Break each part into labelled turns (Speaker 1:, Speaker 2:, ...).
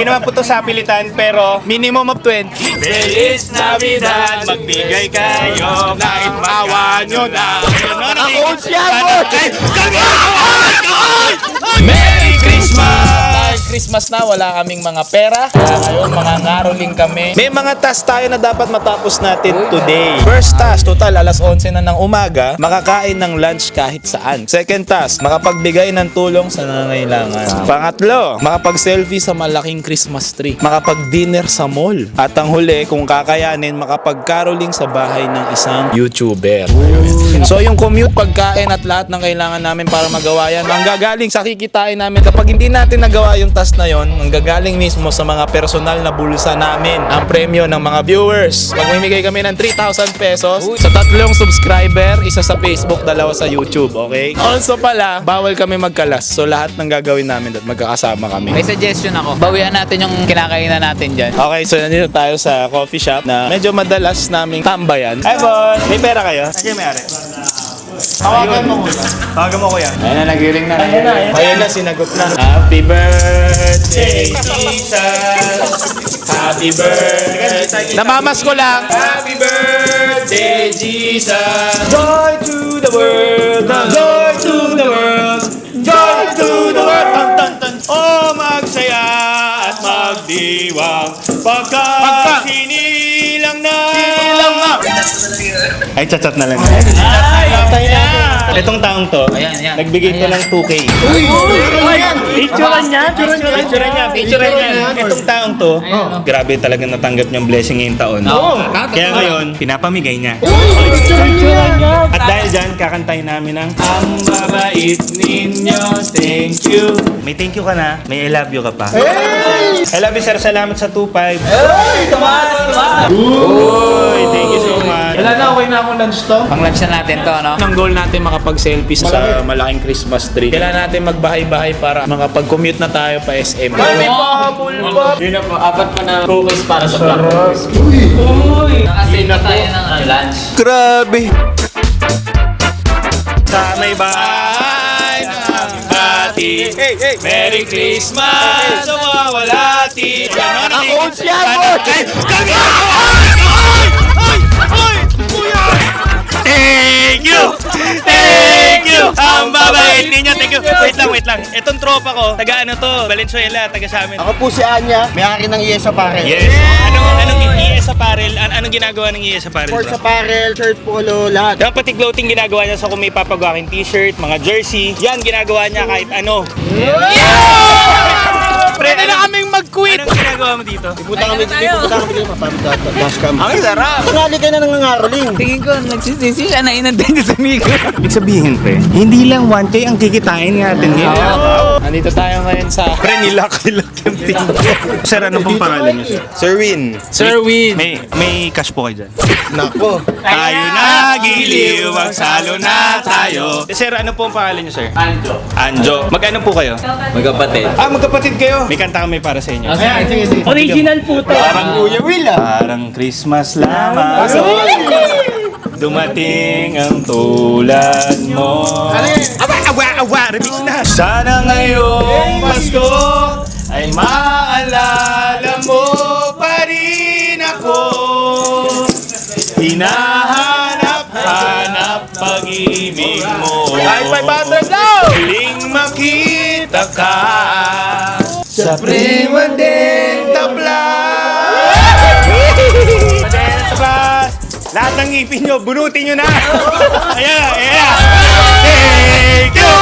Speaker 1: Hindi naman po ito sa pilitan, pero minimum of 20. Feliz Navidad, magbigay kayo kahit maawa nyo na. Ako siya mo! Merry Christmas!
Speaker 2: Christmas na, wala kaming mga pera. Kaya ngayon, mga ngaroling kami.
Speaker 1: May mga task tayo na dapat matapos natin today. First task, total alas 11 na ng umaga, makakain ng lunch kahit saan. Second task, makapagbigay ng tulong sa nangangailangan. Pangatlo, makapag-selfie sa malaking Christmas tree. Makapag-dinner sa mall. At ang huli, kung kakayanin, makapag-caroling sa bahay ng isang YouTuber. So yung commute, pagkain at lahat ng kailangan namin para magawa yan, manggagaling sa kikitain namin. Kapag hindi natin nagawa yung task na yon, manggagaling mismo sa mga personal na bulsa namin ang premyo ng mga viewers. Magmimigay kami ng 3,000 pesos sa 3 subscriber, isa sa Facebook, 2 sa YouTube, okay? Also pala, bawal kami magkalas. So lahat ng gagawin namin at magkakasama kami.
Speaker 2: May suggestion ako. Bawian natin yung kinakainan natin dyan.
Speaker 1: Okay, so nandito tayo sa coffee shop na medyo madalas naming tambayan. Hi, boss! May pera kayo? Nandiyan may ari. Tawagan mo muna. Tawagan mo kuya.
Speaker 2: Ayan na, nagiring na.
Speaker 1: Ayan na, sinagot na. Happy birthday, Jesus! Happy birthday! Namamas ko lang. Happy birthday, Jesus! Joy to the world! Joy to the world! Joy to the world! Tan, tan, tan. Oh, magsaya at magdiwang pagka sinilang na. Ay, chat-chat na lang. Itong taong to,
Speaker 2: Ayan.
Speaker 1: nagbigay to ng 2K.
Speaker 3: Picturean niya.
Speaker 1: Picturean niya. Itong taong to, grabe talaga natanggap niyang blessing ngayong taon. Kaya ngayon, pinapamigay niya. At dahil dyan, kakantayin namin ng Ang babait ninyo, thank you. May thank you ka na, may I love you ka pa. I love you sir, salamat sa 2.5. Uy, thank you so much.
Speaker 3: Wala na, okay na akong lunch to.
Speaker 2: Pang lunch na natin to, ano?
Speaker 1: Ang goal natin makapag-selfie sa malaking Christmas tree. Kailangan natin magbahay-bahay para makapag-commute na tayo pa SM.
Speaker 3: May pahabol pa.
Speaker 2: Yun na po, 4 pa na cookies para sa vlog. Nakasave na tayo ng lunch.
Speaker 1: Grabe! Sa may bahay ng bati, Merry Christmas sa mawalati. Ako siya mo! Thank you! Thank you! Ang babait ninyo. Thank you. Wait lang. Itong tropa ko, taga ano to, Valenzuela, taga sa amin.
Speaker 4: Ako po si Anya, may-ari ng ES Apparel.
Speaker 1: Yes. Anong ES Apparel? Anong ginagawa ng ES Apparel?
Speaker 4: Sports apparel, shirt, polo, lahat.
Speaker 1: Yung pati clothing ginagawa niya sa kung may papagawaking t-shirt, mga jersey. Yan, ginagawa niya kahit ano. Pwede na kaming mag-quit! Anong ginagawa mo dito?
Speaker 4: Pupunta kami dito, papamit dashcam.
Speaker 1: Ang sarap!
Speaker 4: Tungali ka na ng nangaroling.
Speaker 2: Tingin ko, nagsisisi siya na inantin sa amigo.
Speaker 1: Ibig sabihin, pre, hindi lang 1K ang kikitain natin ngayon.
Speaker 2: Nandito tayo ngayon sa
Speaker 1: Pre, nilak yung team. Sir, ano pong pangalan niyo, sir?
Speaker 4: Sir Win.
Speaker 2: Sir Win.
Speaker 1: May cash po kayo dyan.
Speaker 4: Nako.
Speaker 1: Tayo na, giliw, magsalo na tayo. Sir, ano pong pangalan niyo, sir? Anjo. Mag-ano po kayo?
Speaker 2: Magkapatid.
Speaker 1: Magkapatid kayo. May kanta kami para sa inyo.
Speaker 4: Sige.
Speaker 3: Original po to.
Speaker 1: Parang Kuya Will Parang Christmas lamang. Dumating ang tulad mo. Awa, remix na. Sana ngayong Pasko ay maalala mo pa rin ako. Hinahanap-hanap pag-ibig mo. Ay, 500 daw! Huling makita ka sa Primadenta Plus! Primadenta Plus! Lahat ng ngipin nyo, bunutin nyo na! Ayan! Thank you!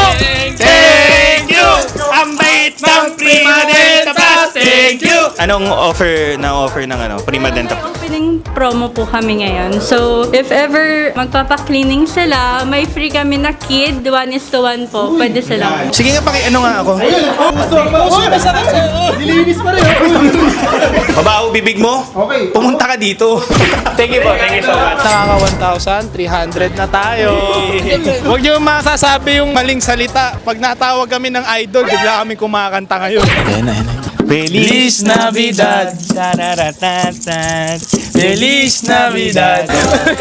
Speaker 1: Thank you! Ang bait ng Primadenta Plus! Thank you! Anong offer ng Primadenta Plus?
Speaker 5: Opening promo po kami ngayon. So, if ever magpapa-cleaning sila, may free kami na kid, 1:1 po. Pwede sila.
Speaker 1: Sige nga, ano nga ako.
Speaker 4: Nilinis pa rin.
Speaker 1: Mabaho bibig mo?
Speaker 4: Okay.
Speaker 1: Pumunta ka dito. Thank you po. Thank you so much. Nakaka 1,300 na tayo. Huwag niyo masasabi yung maling salita. Pag natawag kami ng idol, bigla kami kumakanta ngayon. Ayan na. Feliz Navidad. Tararatatat. Feliz Navidad.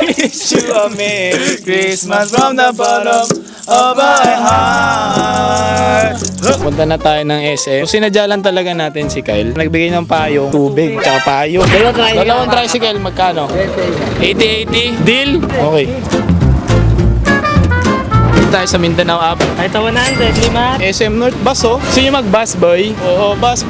Speaker 1: Wish you a Merry Christmas from the bottom of my heart. Punta na tayo ng SM. So, sinadya lang talaga natin si Kyle. Nagbigay ng payong, tubig, tsaka payong. Dalawang tricycle, magkano? 80-80. Deal? Okay. Tayo sa Mindanao app.
Speaker 3: Ito 100, 5.
Speaker 1: SM North, bus oh. Gusto nyo mag-bus boy? Oo, bus.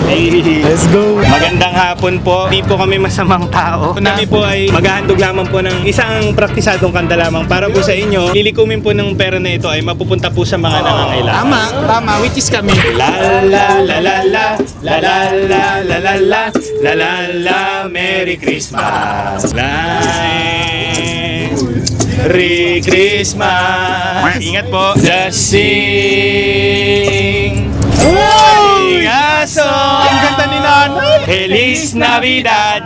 Speaker 1: Hey, let's go.
Speaker 6: Magandang hapon po. Hindi po kami masamang tao. Kami po ay maghahandog lamang po ng isang praktisadong kanta lamang para po sa inyo. Lilikumin po ng pera na ito ay mapupunta po sa mga nangangailangan.
Speaker 1: Tama, which is kami.
Speaker 6: La la la la la la la la la la la la la la Merry Christmas. Merry Christmas. Ingat po. Just sing. Aso.
Speaker 1: Ang ganda ni Nanay.
Speaker 6: Feliz Navidad.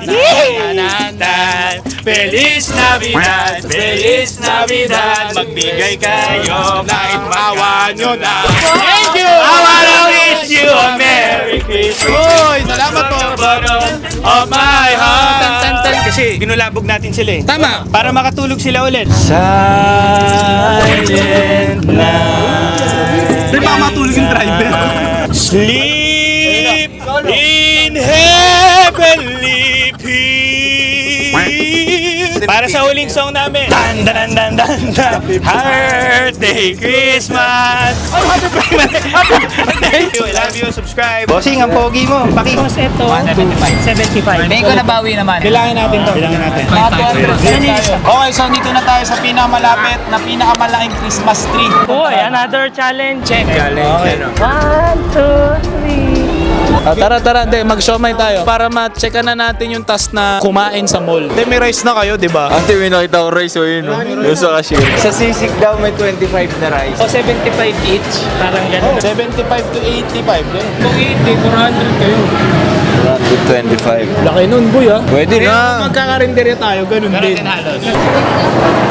Speaker 6: Feliz Navidad. Feliz Navidad. Magbigay kayo kahit maawa nyo na.
Speaker 1: Thank you!
Speaker 6: I wanna wish you a Merry Christmas.
Speaker 1: Uy, salamat po.
Speaker 6: From the bottom of my heart. Kasi binulabog natin sila eh.
Speaker 1: Tama.
Speaker 6: Para makatulog sila ulit. Silent night.
Speaker 1: Di ba matulog yung driver?
Speaker 6: Sleep in heavenly peace. Para sa huling song namin. Dan dan dan dan dan. Birthday Christmas. Oh, happy birthday. Thank you. I love you. Subscribe. Bossing, ang pogi mo. Paki.
Speaker 3: Tapos ito, 75.
Speaker 2: Tingin ko nabawi naman.
Speaker 1: Bilangin natin to.
Speaker 6: Bilangin natin.
Speaker 1: Okay, so dito na tayo sa pinakamalapit na pinakamalaking Christmas tree.
Speaker 3: Uy, another challenge. Check.
Speaker 1: Okay.
Speaker 3: 1, 2, 3.
Speaker 1: Tara, hindi, mag-showmay tayo para ma-checkan na natin yung task na kumain sa mall. Hindi, may rice na kayo, di ba?
Speaker 7: Ate, may nakita ko rice o yun, no? Yung sa cashier. Sa sisig daw may 25 na rice.
Speaker 3: O 75 each. Parang ganun.
Speaker 1: 75 to 85, yun.
Speaker 3: Kung 80, 400 kayo.
Speaker 7: 125.
Speaker 1: Laki nun, boy, ah.
Speaker 7: Pwede na.
Speaker 1: Magkakarinderya tayo, ganun din.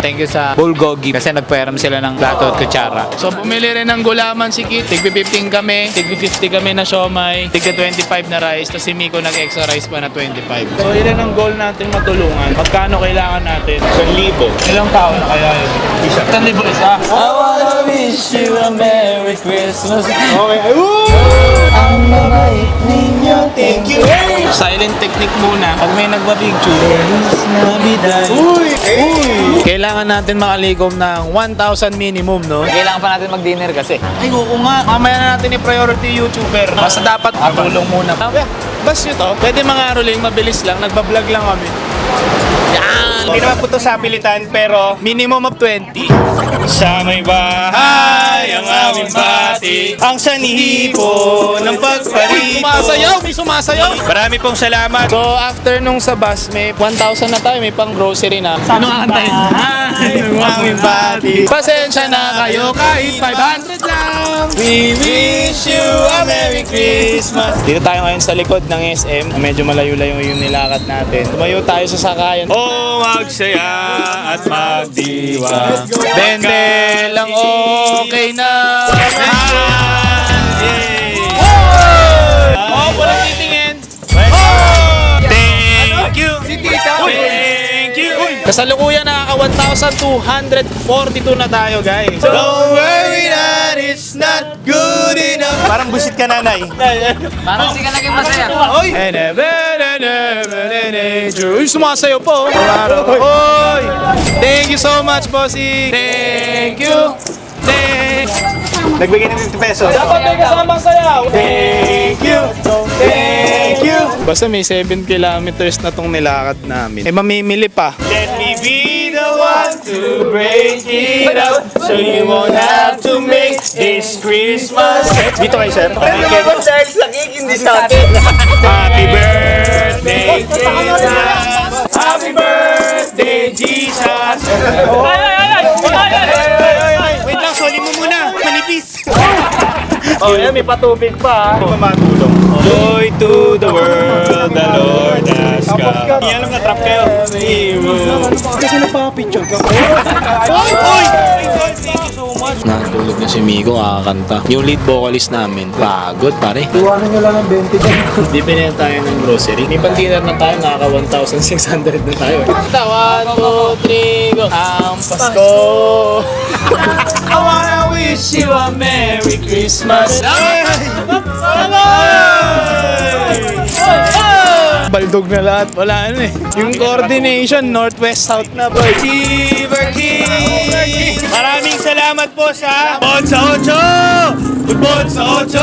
Speaker 2: Thank you sa Bulgogi kasi nagpairam sila ng plato at kutsara.
Speaker 1: So, bumili rin ng gulaman si Kit. Tigbi 15 kami, tigbi 50 kami na siomay, tigbi 25 na rice, tapos si Miko nag-extra rice pa na 25. So, yun ang goal natin matulungan. Magkano kailangan natin?
Speaker 6: 1,000.
Speaker 1: Ilang tao na kaya yun? 1,000 isa.
Speaker 7: I wanna wish you a Merry Christmas.
Speaker 1: Okay.
Speaker 7: Ang mabait ninyo, thank you.
Speaker 1: Silent technique muna. Pag may nagpa-picture. Kailangan natin makalikom ng 1,000 minimum, no?
Speaker 2: Kailangan pa natin mag-dinner kasi.
Speaker 1: Ay, oo nga. Mamaya na natin i-priority YouTuber. Basta dapat matulong muna. Bas nyo to. Pwede mga ruling, mabilis lang. Nagbablog lang kami. Yan!
Speaker 6: Hindi naman po ito sa pilitan, pero
Speaker 1: Minimum of 20.
Speaker 6: sa may bahay ang aming bati, ang sanhi po ng pagparipo.
Speaker 1: Sumasayaw! May sumasayaw!
Speaker 6: Marami pong salamat.
Speaker 1: So, after nung sa bus, may 1,000 na tayo. May pang grocery na. Ano kakantayin?
Speaker 6: Ang aming bati.
Speaker 1: Pasensya na kayo kahit 500 lang.
Speaker 6: We wish you a Merry Christmas.
Speaker 1: Dito tayo ngayon sa likod ng SM. Medyo malayo-layo yung nilakad natin. Tumayo tayo sa sakayan.
Speaker 6: Oh, magsaya at magdiwa.
Speaker 1: Bende lang okay na. Oh, walang titingin.
Speaker 6: Thank you. Thank you.
Speaker 1: Kasalukuyan nakaka 1,242 na tayo, guys.
Speaker 6: Don't worry that it's not good enough. Parang busit ka, nanay.
Speaker 2: Parang hindi ka naging masaya.
Speaker 6: Oy!
Speaker 1: Uy, sumasayaw po. Oy! Thank you so much, bossy. Thank you.
Speaker 6: Nagbigay ng 50 pesos.
Speaker 1: Dapat may kasamang sayaw.
Speaker 6: Thank you. Thank you.
Speaker 1: Basta may 7 kilometers na tong nilakad namin. Eh, mamimili pa.
Speaker 6: Let me be the one to break it up so you won't have to make this Christmas. Dito kayo, sir.
Speaker 7: Dahil sa cake, hindi sa atin.
Speaker 6: Happy birthday, Jesus. Happy birthday, Jesus. Wait lang, soli mo muna. Manipis.
Speaker 3: Oh, yan, may patubig pa.
Speaker 6: Mamatulong. Joy to the world, the Lord has come. Hindi alam na trap kayo.
Speaker 4: Kasi nagpapicture ka.
Speaker 6: Oy! Thank you so much.
Speaker 1: Tulog na si Miko, kakakanta. Yung lead vocalist namin, pagod pare.
Speaker 4: Iwanan nyo lang ng 20 dyan.
Speaker 1: Hindi pinaya tayo ng grocery. May pan-dinner na tayo, nakaka 1,600 na tayo. 1, 2, 3, go! Ang Pasko! I wanna wish you a Merry Christmas! Baldog na lahat, wala ano eh. Yung coordination, northwest, south na boy. Silver King! Maraming salamat po sa Bon sa 8! Bon sa 8!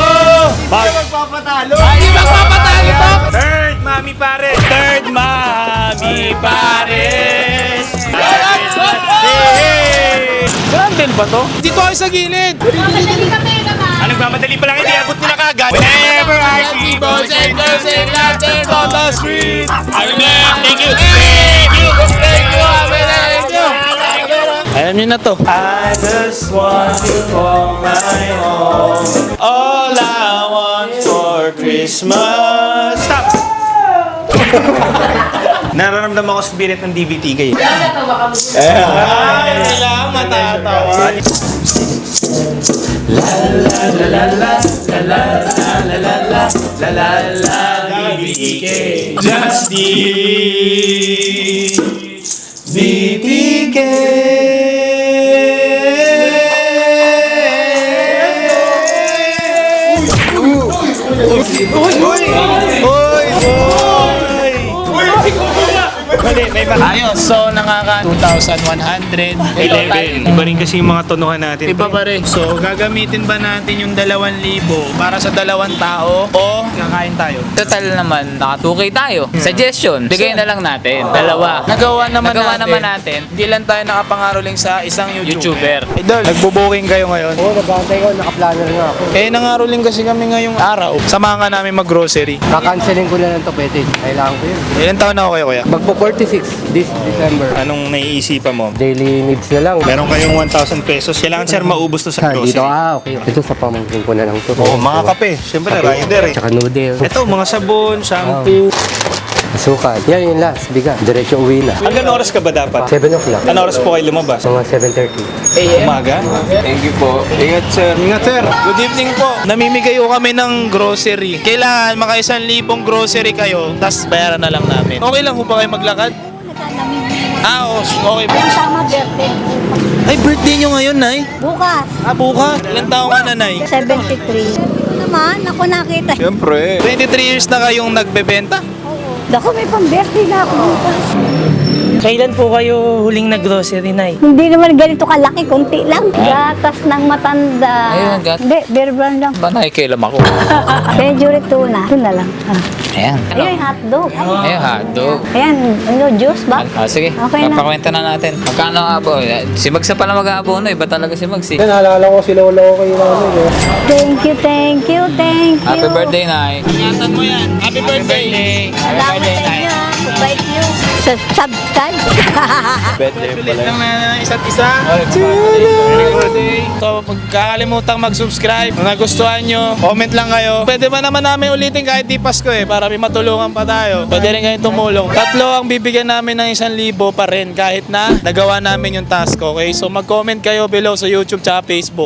Speaker 4: Magpapatalo.
Speaker 1: Ay, magpapatalo to! Third Mami Pares! Third Mami Pares! Grandel ba to? Dito kayo sa gilid! Ano, nagmamadali pa lang, hindi abot nila kagad. Whenever I see boys and girls and lanterns on the street, I remember, thank you, thank you, thank you. Alam niyo na to. I just want to call my home. All I want for Christmas. Stop!
Speaker 6: Nararamdaman ko spirit ng DVT kayo.
Speaker 1: Ay, lang matatawa. Justice BTK. Ayos, so nakaka 2,111.
Speaker 6: Iba rin kasi yung mga tonohan natin.
Speaker 1: Iba pa rin. So, gagamitin ba natin yung 2,000 para sa 2 tao o kakain tayo?
Speaker 2: Total naman, naka 2K tayo. Suggestion, bigay na lang natin. Dalawa.
Speaker 1: Nagawa naman
Speaker 2: natin.
Speaker 1: Hindi lang tayo nakapangaroling sa isang
Speaker 2: YouTuber.
Speaker 1: Idol, nagbo-booking kayo ngayon.
Speaker 4: Oo, nag-aantay ko. Naka-planner nga ako.
Speaker 1: Eh, nangaroling kasi kami ngayong araw. Samahan ka namin mag-grocery.
Speaker 4: Kakancelin ko na lang to, pwede. Kailangan ko yun.
Speaker 1: Ilan taon na ako kayo, kuya?
Speaker 4: Magpo 46 this December.
Speaker 6: Anong naiisipan mo?
Speaker 4: Daily needs na lang.
Speaker 6: Meron kayong 1,000 pesos. Kailangan sir maubos to sa
Speaker 4: Dito,
Speaker 6: grocery.
Speaker 4: okay. Ito sa pamangkin ko na lang to.
Speaker 6: Oo, mga kape. Siyempre, rider eh.
Speaker 4: Tsaka noodle.
Speaker 6: Ito, mga sabon, shampoo.
Speaker 4: Sukat. Yan yung last. Biga. Diretso uwi na.
Speaker 6: Hanggang oras ka ba dapat?
Speaker 4: 7 o'clock.
Speaker 6: Ano oras po kayo lumabas?
Speaker 4: Mga 7:30.
Speaker 6: Umaga?
Speaker 7: Thank you po. Ingat sir.
Speaker 6: Ingat sir.
Speaker 1: Good evening po. Namimigay ko kami ng grocery. Kailangan maka 1,000 grocery kayo, tas bayaran na lang namin. Okay lang kung ba kayo maglakad? Okay po.
Speaker 8: Tama birthday.
Speaker 1: Ay, birthday nyo ngayon, Nay.
Speaker 8: Bukas,
Speaker 1: Bukas. Ilan taong ka na, Nay?
Speaker 8: 73. Naman, ako nakita.
Speaker 7: Siyempre.
Speaker 1: 23 years na kayong nagbebenta?
Speaker 8: Dako, may pang-birthday na ako bukas.
Speaker 3: Kailan po kayo huling nag-grocery, Nay?
Speaker 8: Hindi naman ganito kalaki, kunti lang. Gatas ng matanda.
Speaker 2: Ayun,
Speaker 8: Hindi, beer brand lang.
Speaker 2: Ba nakikilam ako?
Speaker 8: Medyo tuna. Ito na lang.
Speaker 2: Ayan.
Speaker 8: Ayun, yung hotdog.
Speaker 2: Ayun, hotdog.
Speaker 8: Ayan, ano, juice ba?
Speaker 2: Sige,
Speaker 8: Okay na.
Speaker 2: papakwenta na natin. Magkano ang abo? Si Magsa pala mag-aabono. Iba talaga si Magsi.
Speaker 4: Naalala ko si Lolo ko kayo namin.
Speaker 8: Thank you, thank you, thank you.
Speaker 2: Happy birthday, Nay.
Speaker 1: Ingatan mo yan. Happy birthday.
Speaker 8: Salamat sa inyo, ha. Mabait niyo. Subscribe.
Speaker 1: Pilit lang na isa't isa. Happy birthday. So, magkakalimutang mag-subscribe. Kung nagustuhan nyo, comment lang kayo. Pwede ba naman namin ulitin kahit di Pasko para may matulungan pa tayo. Pwede rin kayong tumulong. 3 ang bibigyan namin ng 1,000 pa rin kahit na nagawa namin yung task, okay? So, mag-comment kayo below sa YouTube tsaka Facebook.